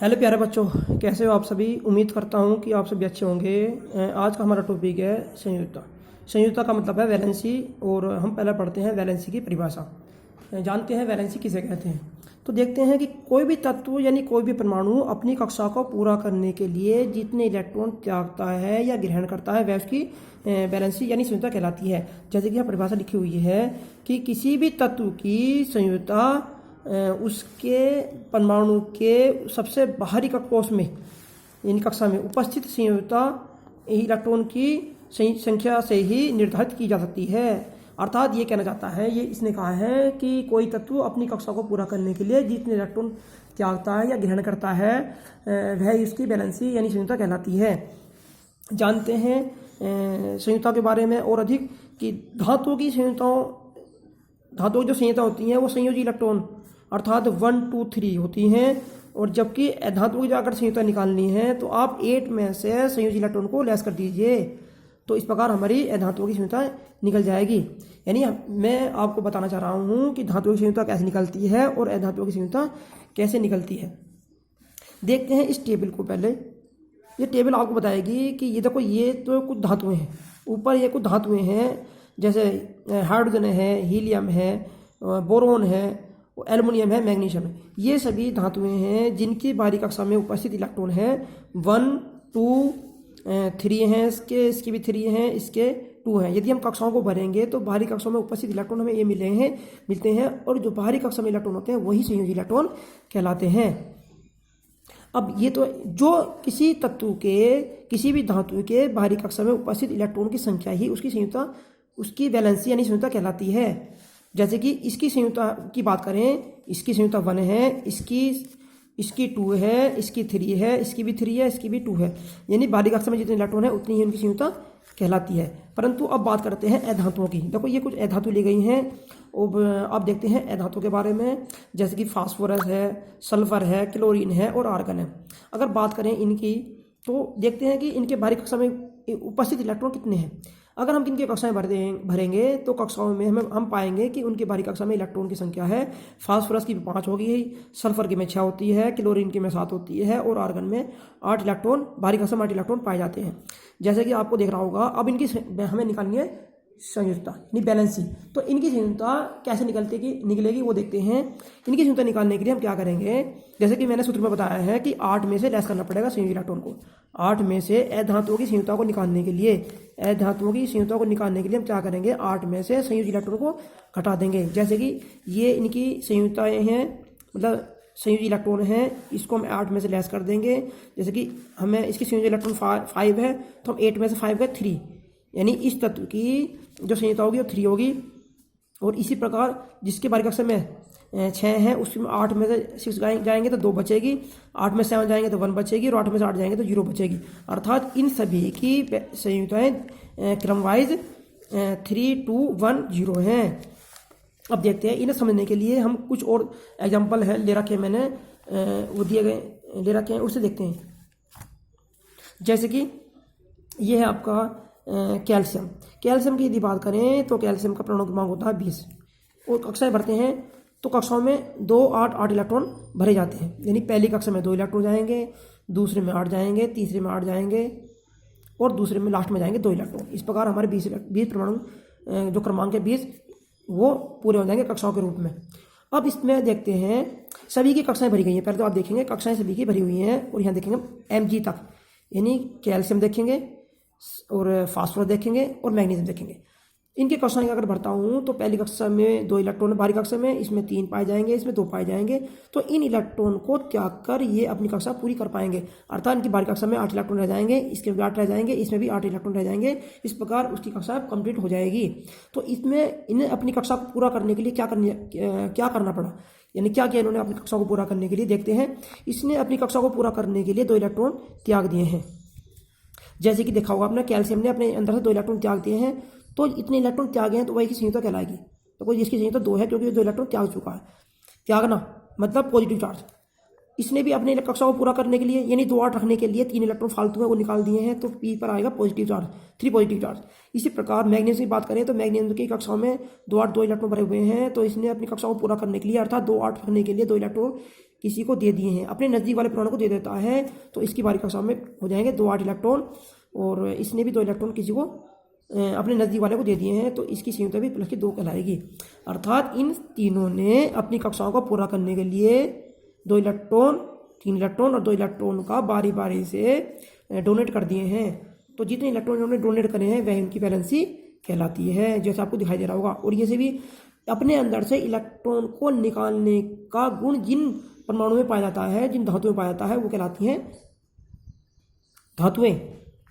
Hello प्यारे बच्चों, कैसे हो आप सभी। उम्मीद करता हूँ कि आप सभी अच्छे होंगे। आज का हमारा टॉपिक है संयुक्ता। संयुक्ता का मतलब है वैलेंसी, और हम पहले पढ़ते हैं वैलेंसी की परिभाषा। जानते हैं वैलेंसी किसे कहते हैं। तो देखते हैं कि कोई भी तत्व यानी कोई भी परमाणु अपनी कक्षा को पूरा करने के लिए जितने इलेक्ट्रॉन त्यागता है या ग्रहण करता है वह उसकी वैलेंसी यानी संयुक्ता कहलाती है। जैसे कि यहाँ परिभाषा लिखी हुई है कि किसी भी तत्व की संयुक्ता उसके परमाणु के सबसे बाहरी कक्षकोश में यानी कक्षा में उपस्थित संयुक्ता इलेक्ट्रॉन की संख्या से ही निर्धारित की जा सकती है। अर्थात ये कहना चाहता है, ये इसने कहा है कि कोई तत्व अपनी कक्षा को पूरा करने के लिए जितने इलेक्ट्रॉन त्यागता है या ग्रहण करता है वह उसकी वैलेंसी यानी संयुक्ता कहलाती है। जानते हैं संयुक्ता के बारे में और अधिक कि धातुओं की जो संयुक्ता होती हैं वो संयोजी इलेक्ट्रॉन अर्थात 1 2 3 होती हैं, और जबकि धातुओं की जो अगर संयुक्ता निकालनी है तो आप 8 में से संयोजी इलेक्ट्रॉन को लेस कर दीजिए, तो इस प्रकार हमारी धातुओं की संयुक्ता निकल जाएगी। यानी मैं आपको बताना चाह रहा हूँ कि धातुओं की संयुक्ता कैसे निकलती है और धातुओं की संयुक्ता कैसे निकलती है। देखते हैं इस टेबल को। पहले ये टेबल आपको बताएगी कि ये देखो, ये तो कुछ धातुएं हैं, ऊपर ये कुछ धातुएं हैं जैसे हाइड्रोजन है, हीलियम है, बोरोन है, एल्युमिनियम है, मैग्नीशियम है। ये सभी धातुएं हैं जिनकी बाहरी कक्षा में उपस्थित इलेक्ट्रॉन है 1 2 3 हैं, इसके भी 3 हैं, इसके 2 हैं। यदि हम कक्षाओं को भरेंगे तो बाहरी कक्षा में उपस्थित इलेक्ट्रॉन हमें ये मिलते हैं, और जो बाहरी कक्षा में इलेक्ट्रॉन होते हैं वही संयोजी इलेक्ट्रॉन कहलाते हैं। अब ये तो जो किसी तत्व के किसी भी धातु के बाहरी कक्षा में उपस्थित इलेक्ट्रॉन की संख्या ही उसकी संयुक्ता उसकी वैलेंसी यानी संयुक्ता कहलाती है। जैसे कि इसकी संयुक्ता की बात करें, इसकी संयुक्ता 1 है, इसकी 2 है, इसकी 3 है, इसकी भी 3 है, इसकी भी 2 है। यानी बाहरी कक्षा में जितने इलेक्ट्रॉन है उतनी ही उनकी संयुक्ता कहलाती है। परंतु अब बात करते हैं अधातुओं की। देखो ये कुछ अधातु ली गई हैं। अब देखते हैं अधातु के बारे में, जैसे कि फास्फोरस है, सल्फर है, क्लोरीन है और आर्गन है। अगर बात करें इनकी तो देखते हैं कि इनके बाहरी कक्षा में उपस्थित इलेक्ट्रॉन कितने हैं। अगर हम इनकी कक्षाएं भरेंगे तो कक्षाओं में हम पाएंगे कि उनकी बाहरी कक्षा में इलेक्ट्रॉन की संख्या है फास्फोरस की 5 होगी, सल्फर की में 6 होती है, क्लोरीन की में 7 होती है और आर्गन में 8 इलेक्ट्रॉन, बाहरी कक्षा में 8 इलेक्ट्रॉन पाए जाते हैं। जैसे कि आपको देख रहा होगा। अब इनकी हमें निकालनी है संयुक्ता यानी बैलेंसी। तो इनकी संयुक्ता कैसे निकलेगी वो देखते हैं। इनकी संयुक्ता निकालने के लिए हम क्या करेंगे, जैसे कि मैंने सूत्र में बताया है कि 8 में से लेस करना पड़ेगा संयोजी इलेक्ट्रॉन को। 8 में से अधातुओं की संयुक्ता को निकालने के लिए हम क्या करेंगे, 8 में से संयोजी इलेक्ट्रॉन को घटा देंगे। जैसे कि ये इनकी संयुक्ताएं हैं, मतलब संयोजी इलेक्ट्रॉन है, इसको हम 8 में से लेस कर देंगे। जैसे कि हमें इसकी संयोजी इलेक्ट्रॉन 5 है तो हम 8 में से 5 गए 3, यानी इस तत्व की जो संयुक्ता होगी वो 3 होगी। और इसी प्रकार जिसके बाहरी कक्षा में 6 है उसमें 8 में से 6 जाएंगे तो 2 बचेगी, 8 में 7 जाएंगे तो 1 बचेगी, और 8 में से 8 जाएंगे तो 0 बचेगी। अर्थात इन सभी की संयुक्ताएं क्रमवाइज 3 2 1 0 हैं। अब देखते हैं, इन्हें समझने के लिए हम कुछ और एग्जाम्पल है ले रखे हैं मैंने, वो दिए गए ले रखे हैं, उससे देखते हैं। जैसे कि ये है आपका कैल्शियम की यदि बात करें तो कैल्शियम का परमाणु क्रमांक होता है 20, और कक्षाएं भरते हैं तो कक्षाओं में 2 8 8 इलेक्ट्रॉन भरे जाते हैं। यानी पहली कक्षा में 2 इलेक्ट्रॉन जाएंगे, दूसरे में 8 जाएंगे, तीसरे में 8 जाएंगे और दूसरे में लास्ट में जाएंगे 2 इलेक्ट्रॉन। इस प्रकार हमारे 20 परमाणु जो क्रमांक है 20 वो पूरे हो जाएंगे कक्षाओं के रूप में। अब इसमें देखते हैं सभी की कक्षाएं भरी गई हैं। पहले तो आप देखेंगे कक्षाएं सभी की भरी हुई हैं, और यहाँ देखेंगे Mg तक, यानी कैल्शियम देखेंगे और फास्फोरस देखेंगे और मैग्नीशियम देखेंगे। इनके कक्षाएं अगर भरता हूँ तो पहली कक्षा में 2 इलेक्ट्रॉन बाहरी कक्षा में, इसमें 3 पाए जाएंगे, इसमें 2 पाए जाएंगे। तो इन इलेक्ट्रॉन को त्याग कर ये अपनी कक्षा पूरी कर पाएंगे। अर्थात इनकी बाहरी कक्षा में 8 इलेक्ट्रॉन रह जाएंगे, इसके भी 8 रह जाएंगे, इसमें भी 8 इलेक्ट्रॉन रह जाएंगे। इस प्रकार उसकी कक्षा कंप्लीट हो जाएगी। तो इसमें इन्हें अपनी कक्षा को पूरा करने के लिए क्या करना पड़ा, यानी क्या किया इन्होंने अपनी कक्षा को पूरा करने के लिए। देखते हैं, इसने अपनी कक्षा को पूरा करने के लिए 2 इलेक्ट्रॉन त्याग दिए हैं। जैसे कि देखा होगा आपने, कैल्शियम ने अपने अंदर से 2 इलेक्ट्रॉन त्याग दिए हैं, तो इतने इलेक्ट्रॉन त्यागे हैं तो वही की संयुक्ता कहलाएगी। तो कोई जिसकी संयुक्ता 2 है क्योंकि 2 इलेक्ट्रॉन त्याग चुका है। त्यागना मतलब पॉजिटिव चार्ज। इसने भी अपने कक्षा को पूरा करने के लिए यानी 2 8 रखने के लिए 3 इलेक्ट्रॉन फालतू है वो निकाल दिए हैं, तो पी पर आएगा पॉजिटिव चार्ज, 3 पॉजिटिव चार्ज। इसी प्रकार मैग्नीशियम की बात करें तो मैग्नीशियम की कक्षाओं में 2 8 2 इलेक्ट्रॉन भरे हुए हैं, तो इसने अपनी कक्षा को पूरा करने के लिए अर्थात 2 8 रखने के लिए 2 इलेक्ट्रॉन किसी को दे दिए हैं, अपने नज़दीक वाले परमाणु को दे देता है, तो इसकी बारी कक्षा में हो जाएंगे 2 8 इलेक्ट्रॉन, और इसने भी 2 इलेक्ट्रॉन किसी को अपने नज़दीक वाले को दे दिए हैं, तो इसकी संयुक्ता भी प्लस की 2 कहलाएगी। अर्थात इन तीनों ने अपनी कक्षाओं को पूरा करने के लिए 2 इलेक्ट्रॉन, 3 इलेक्ट्रॉन और 2 इलेक्ट्रॉन का बारी बारी से डोनेट कर दिए हैं। तो जितने इलेक्ट्रॉन इन्होंने डोनेट करे हैं वह इनकी वैलेंसी कहलाती है, जैसे आपको दिखाई दे रहा होगा। और ये से भी अपने अंदर से इलेक्ट्रॉन को निकालने का गुण जिन परमाणु में पाया जाता है, जिन धातुओं में पाया जाता है, वो कहलाती हैं धातुएं।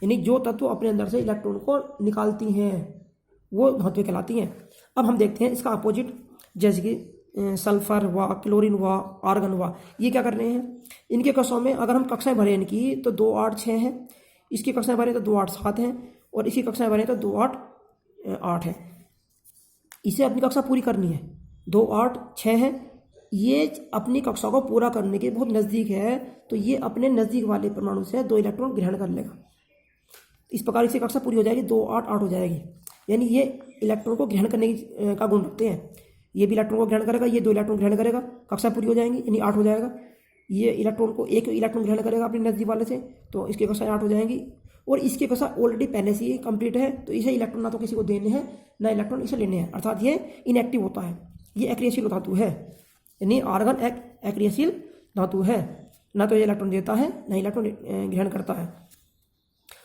यानी जो तत्व अपने अंदर से इलेक्ट्रॉन को निकालती हैं वो धातुएं कहलाती हैं। अब हम देखते हैं इसका अपोजिट, जैसे कि सल्फर हुआ, क्लोरीन हुआ, आर्गन हुआ। ये क्या कर रहे हैं, इनके कक्षाओं में अगर हम कक्षाएं भरें इनकी तो 2 8 6 हैं, इसकी कक्षाएं भरें तो 2 8 7 हैं, और इसकी कक्षाएं भरें तो 2 8 8 है। इसे अपनी कक्षा पूरी करनी है, 2 8 6 है, ये अपनी कक्षा को पूरा करने के बहुत नज़दीक है, तो ये अपने नज़दीक वाले परमाणु से 2 इलेक्ट्रॉन ग्रहण कर लेगा। इस प्रकार इसकी कक्षा पूरी हो जाएगी, 2 8 8 हो जाएगी। यानी ये इलेक्ट्रॉन को ग्रहण करने का गुण रखते हैं। ये भी इलेक्ट्रॉन को ग्रहण करेगा, ये 2 इलेक्ट्रॉन ग्रहण करेगा, कक्षा पूरी हो जाएंगी, यानी 8 हो जाएगा। ये इलेक्ट्रॉन को 1 इलेक्ट्रॉन ग्रहण करेगा अपने नज़दीक वाले से, तो इसकी कक्षा 8 हो जाएंगी। और इसकी कक्षा ऑलरेडी पहले से ही कंप्लीट है, तो इसे इलेक्ट्रॉन ना तो किसी को देने हैं ना इलेक्ट्रॉन इसे लेने हैं, अर्थात ये इनएक्टिव होता है। ये अक्रियशील धातु है, यानी आर्गन एक अक्रियशील धातु है, ना तो ये इलेक्ट्रॉन देता है ना इलेक्ट्रॉन ग्रहण करता है।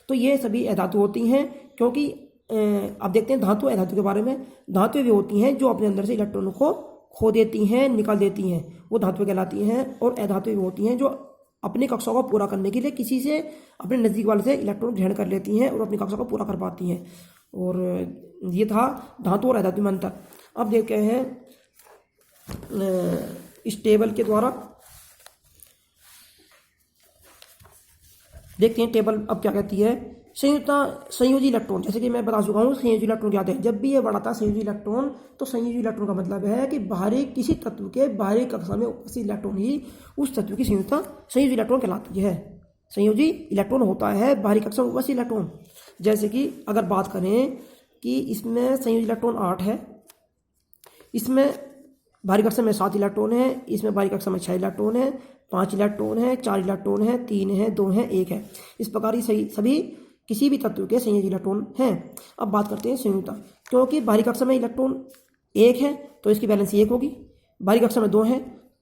तो ये सभी अधातु होती हैं, क्योंकि अब देखते हैं धातु अधातु के बारे में। धातुएं भी होती हैं जो अपने अंदर से इलेक्ट्रॉनों को खो देती हैं, निकाल देती हैं, वो धातुएं कहलाती हैं। और अधातुएं भी होती हैं जो अपनी कक्षा को पूरा करने के लिए किसी से अपने नज़दीक वाले से इलेक्ट्रॉन ग्रहण कर लेती हैं और अपनी कक्षा को पूरा कर पाती हैं। और ये था धातु और अधातु में अंतर। अब देखते हैं इस टेबल के द्वारा, देखते हैं टेबल अब क्या कहती है। संयोजी इलेक्ट्रॉन, जैसे कि मैं बता चुका हूँ संयोजी इलेक्ट्रॉन क्या है। जब भी ये बढ़ाता है संयोजी इलेक्ट्रॉन, तो संयोजी इलेक्ट्रॉन का मतलब है कि बाहरी किसी तत्व के बाहरी कक्षा में उपस्थित इलेक्ट्रॉन ही उस तत्व की संयुक्ता संयोजी इलेक्ट्रॉन कहलाती है। संयोजी इलेक्ट्रॉन होता है बाहरी कक्षा में उपस्थित इलेक्ट्रॉन। जैसे कि अगर बात करें कि इसमें संयोजी इलेक्ट्रॉन 8 है, इसमें बाहरी कक्षा में 7 इलेक्ट्रॉन है, इसमें बाहरी कक्षा में 6 इलेक्ट्रॉन है, 5 इलेक्ट्रॉन है, 4 इलेक्ट्रॉन है, 3 है, 2 है, 1 है। इस प्रकार ही सभी किसी भी तत्व के संयोजी इलेक्ट्रॉन हैं। अब बात करते हैं संयुक्ता। क्योंकि बाहरी कक्षा में इलेक्ट्रॉन 1 है तो इसकी वैलेंसी 1 होगी, बाहरी कक्षा में 2 है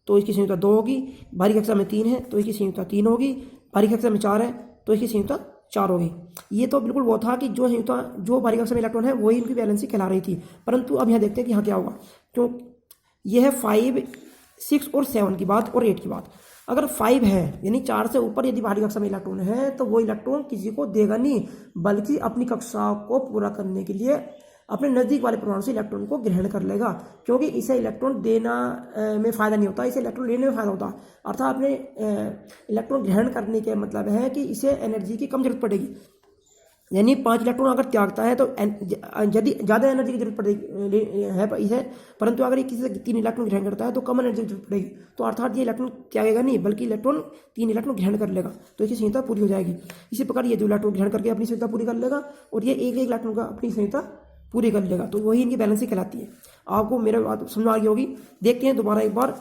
तो इसकी संयुक्ता 2 होगी, बाहरी कक्षा में 3 है तो इसकी संयुक्ता 3 होगी, बाहरी कक्षा में 4 है तो इसकी संयुक्ता 4 होगी। ये तो बिल्कुल वो था कि जो संयुक्ता जो बाहरी कक्षा में इलेक्ट्रॉन है वही इनकी वैलेंसी कहला रही थी। परंतु अब यहाँ देखते हैं कि यहाँ क्या होगा। क्यों यह है 5 6 और 7 की बात और 8 की बात। अगर 5 है यानी 4 से ऊपर यदि बाहरी कक्षा में इलेक्ट्रॉन है तो वो इलेक्ट्रॉन किसी को देगा नहीं, बल्कि अपनी कक्षा को पूरा करने के लिए अपने नज़दीक वाले परमाणु से इलेक्ट्रॉन को ग्रहण कर लेगा। क्योंकि इसे इलेक्ट्रॉन देना में फ़ायदा नहीं होता, इसे इलेक्ट्रॉन लेने में फ़ायदा होता है। अर्थात अपने इलेक्ट्रॉन ग्रहण करने के मतलब है कि इसे एनर्जी की कम जरूरत पड़ेगी। यानी 5 इलेक्ट्रॉन अगर त्यागता है तो यदि ज़्यादा एनर्जी की जरूरत पड़ेगी है इसे, परंतु अगर ये किसी से 3 इलेक्ट्रॉन ग्रहण करता है तो कम एनर्जी की जरूरत पड़ेगी। तो अर्थात ये इलेक्ट्रॉन त्यागेगा नहीं, बल्कि इलेक्ट्रॉन 3 इलेक्ट्रॉन ग्रहण कर लेगा, तो इसकी संयुक्ता पूरी हो जाएगी। इसी प्रकार ये 2 इलेक्ट्रॉन ग्रहण करके अपनी संयुक्ता पूरी कर लेगा और ये 1 इलेक्ट्रॉन का अपनी संयुक्ता पूरी कर लेगा, तो वही इनकी बैलेंसिंग कहलाती है। आपको मेरे बात समझ आ गई होगी। देखते हैं दोबारा एक बार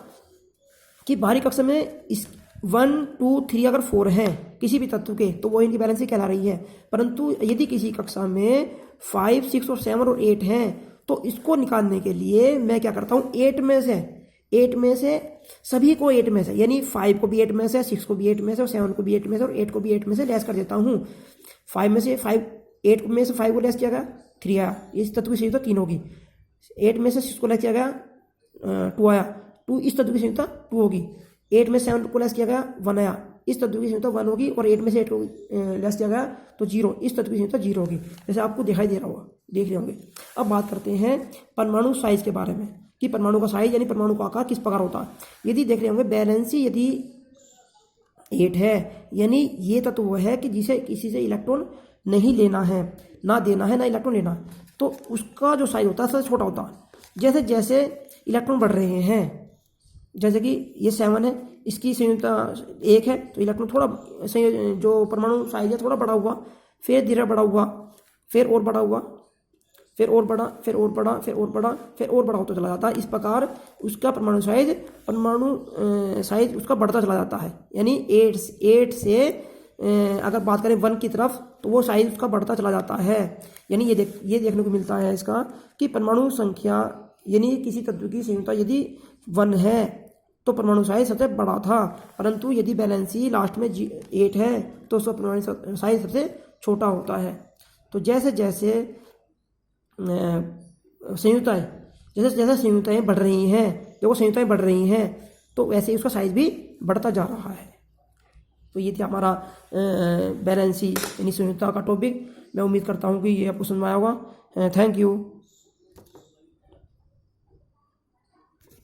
कि बाहरी कक्षा में इस 1 2 3 अगर 4 हैं किसी भी तत्व के तो वो इनकी बैलेंसिंग कहला रही है। परंतु यदि किसी कक्षा में 5 6 और 7 और 8 हैं तो इसको निकालने के लिए मैं क्या करता हूँ, 8 में से सभी को 8 में से, यानी 5 को भी 8 में से, 6 को भी 8 में से और 7 को भी 8 में से और 8 को भी 8 में से लेस कर देता हूँ। 8 में से 5 को लेस किया गया 3 आया, इस तत्व की संयुक्ता 3 होगी। 8 में से 6 को लेस किया गया 2 आया, 2 इस तत्व की संयुक्ता 2 होगी। 8 में 7 को लेस किया गया 1 आया, इस तत्व की संयुक्ता 1 होगी। और 8 में से 8 को लेस किया गया तो 0, इस तत्व की संयुक्ता 0 होगी। जैसे आपको दिखाई दे रहा होगा, देख रहे होंगे। अब बात करते हैं परमाणु साइज के बारे में कि परमाणु का साइज यानी परमाणु का आकार किस प्रकार होता है। यदि देख रहे होंगे बैलेंसी यदि 8 है, यानी ये तत्व वो है कि जिसे किसी से इलेक्ट्रॉन नहीं लेना है, ना देना है, ना इलेक्ट्रॉन लेना, तो उसका जो साइज होता है सबसे छोटा होता है। जैसे जैसे इलेक्ट्रॉन बढ़ रहे हैं, जैसे कि ये 7 है, इसकी संयुक्ता 1 है तो इलेक्ट्रॉन थोड़ा जो परमाणु साइज है थोड़ा बड़ा हुआ, फिर धीरे बड़ा हुआ, फिर और बड़ा हुआ, फिर और बड़ा, फिर और बड़ा, फिर और बड़ा, फिर और बड़ा होता चला जाता है। इस प्रकार उसका परमाणु साइज उसका बढ़ता चला जाता है। यानी 8 से अगर बात करें 1 की तरफ तो वो साइज उसका बढ़ता चला जाता है। यानी ये देखने को मिलता है इसका कि परमाणु संख्या यानी किसी तत्व की संयुक्ता यदि 1 है तो परमाणु साइज सबसे बड़ा था, परंतु यदि वैलेंसी लास्ट में 8 है तो उसका परमाणु साइज सबसे छोटा होता है। तो जैसे जैसे संयुक्ताएं जैसे जैसे संयुक्ताएं बढ़ रही हैं, देखो संयुक्ताएं बढ़ रही हैं तो वैसे ही उसका साइज भी बढ़ता जा रहा है। तो ये थी हमारा वैलेंसी यानी संयुक्ता का टॉपिक। मैं उम्मीद करता हूँ कि ये आपको समझ में आया होगा। Thank you.